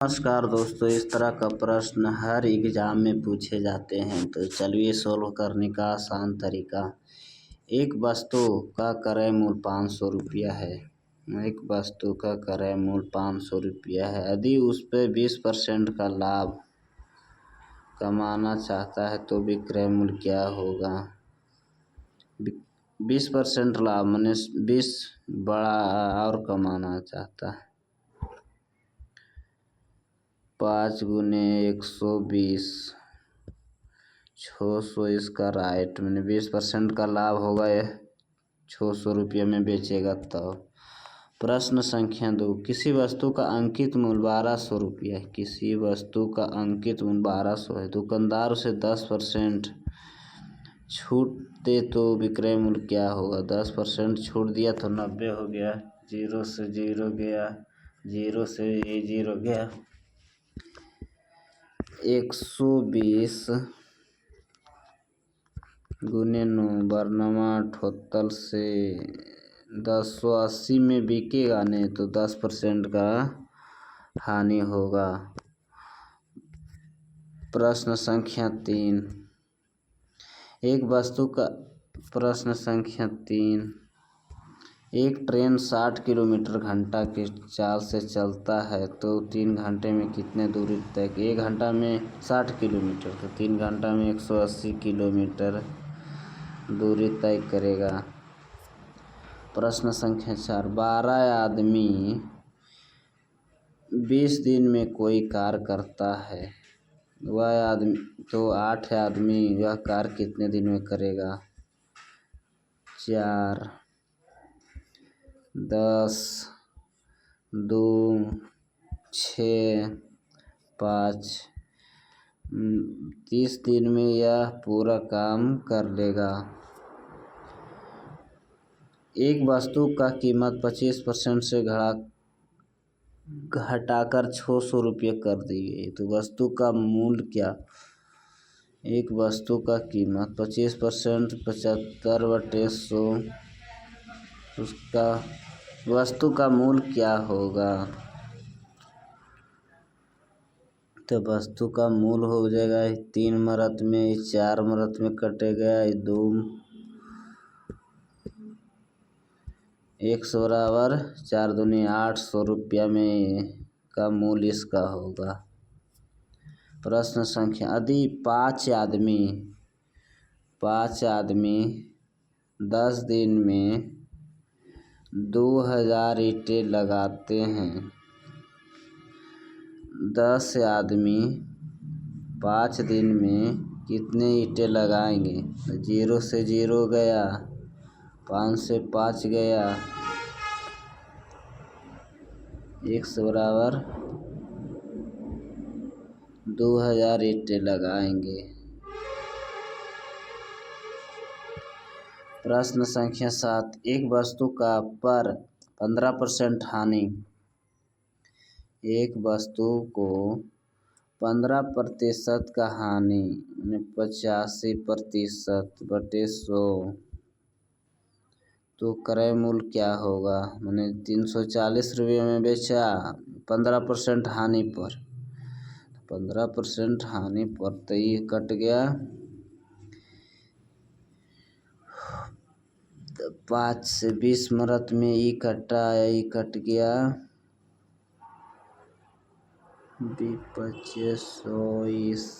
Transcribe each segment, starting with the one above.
नमस्कार दोस्तों, इस तरह का प्रश्न हर एग्जाम में पूछे जाते हैं। तो चलिए सोल्व करने का आसान तरीका। एक वस्तु का क्रय मूल्य 500 रुपया है। एक वस्तु का क्रय मूल्य 500 रुपया है। यदि उस पर 20% का लाभ कमाना चाहता है तो विक्रय मूल्य क्या होगा। 20% लाभ माने 20 बड़ा और कमाना चाहता है। 5 गुने 120 600 इसका राइट मैंने 20% का लाभ होगा। यह 600 रुपये में बेचेगा। तो प्रश्न संख्या 2, किसी वस्तु का अंकित मूल्य 1200 रुपया है। किसी वस्तु का अंकित मूल्य 1200 है। दुकानदार उसे 10% छूट दे तो विक्रय मूल्य क्या होगा। 10% छूट दिया तो 90 हो गया। 0 से 0 गया, 0 से ये 0 गया। 120 गुने 9 बरनवा 78 से 1080 में बिकेगा नहीं तो 10% का हानि होगा। प्रश्न संख्या 3, एक वस्तु का प्रश्न संख्या 3, एक ट्रेन 60 किलोमीटर घंटा की चाल से चलता है तो 3 घंटे में कितने दूरी तक। 1 घंटा में 60 किलोमीटर तो 3 घंटा में 180 किलोमीटर दूरी तय करेगा। प्रश्न संख्या 4, 12 आदमी 20 दिन में कोई कार्य करता है। वह आदमी तो 8 आदमी यह कार्य कितने दिन में करेगा। 4 10 2 6 5 30 दिन में यह पूरा काम कर लेगा। एक वस्तु का कीमत 25% से घटाकर 600 रुपये कर दी गई तो वस्तु का मूल्य क्या। एक वस्तु का कीमत 25% 75/100 उसका वस्तु का मूल्य क्या होगा। तो वस्तु का मूल्य हो जाएगा 3 मरत में 4 मरत में कटेगा 2 100 बराबर 4 दूनी 800 रुपया में का मूल्य इसका होगा। प्रश्न संख्या, यदि 5 आदमी 10 दिन में 2000 ईंटें लगाते हैं। 10 आदमी 5 दिन में कितने ईंटें लगाएंगे। 0 से 0 गया, 5 से 5 गया, 100 बराबर 2000 ईंटें लगाएंगे। प्रश्न संख्या 7, एक वस्तु का पर 15% हानि। एक वस्तु को 15% का हानि 85%/100 तो क्रय मूल्य क्या होगा। मैंने 340 रुपये में बेचा 15% हानि पर। 15% हानि पर तो ये कट गया। 5 से 20 मरत में ई कटा, ई कट गया 25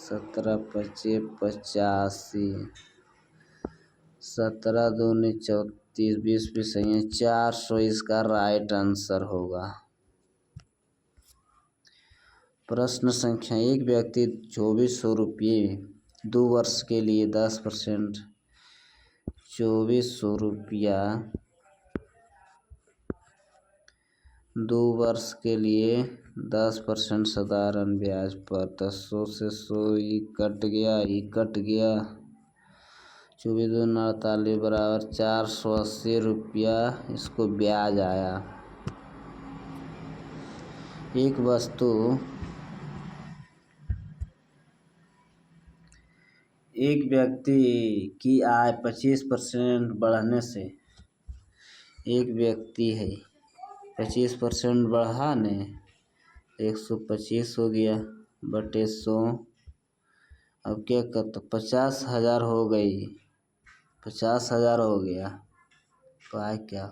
17 25 85 17 दूनी 34 20 भी सही है। 400 इसका राइट आंसर होगा। प्रश्न संख्या, एक व्यक्ति 2400 रुपये 2 वर्ष के लिए 10% 2400 रुपया 2 वर्ष के लिए 10% साधारण ब्याज पर। 100 से 100 ई कट गया, ई कट गया 24 दूना 48 बराबर 480 रुपया इसको ब्याज आया। एक व्यक्ति की आय 25% बढ़ने से, एक व्यक्ति है 25% बढ़ा ने 125 हो गया बटे 100। अब क्या करता, 50,000 हो गई, 50,000 हो गया तो आए क्या,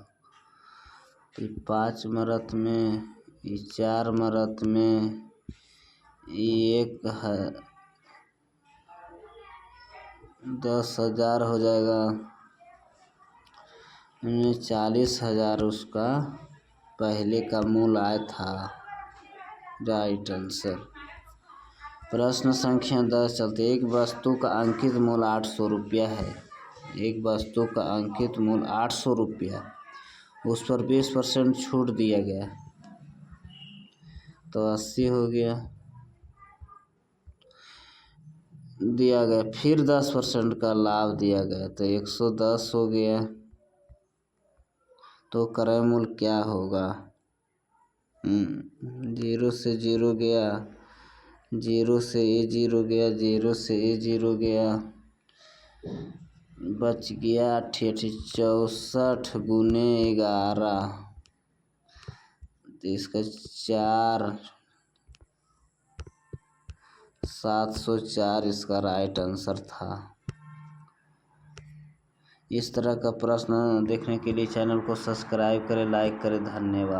तो 5 मरत में, ये 4 मरत में, ये 10,000 हो जाएगा, इनमें 40,000 उसका पहले का मूल आया था। Right answer. प्रश्न संख्या 10 चलते, एक वस्तु का अंकित मूल्य 800 रुपया है। एक वस्तु का अंकित मूल्य 800 रुपया, उस पर 20% छूट दिया गया तो 80 हो गया, दिया गया फिर 10% का लाभ दिया गया तो 110 हो गया। तो क्रय मूल्य क्या होगा, 0 से 0 गया, 0 से ये 0 गया, 0 से ये 0 गया, बच गया 64 गुने 11, तो इसका 704 इसका राइट आंसर था। इस तरह का प्रश्न देखने के लिए चैनल को सब्सक्राइब करें, लाइक करें। धन्यवाद।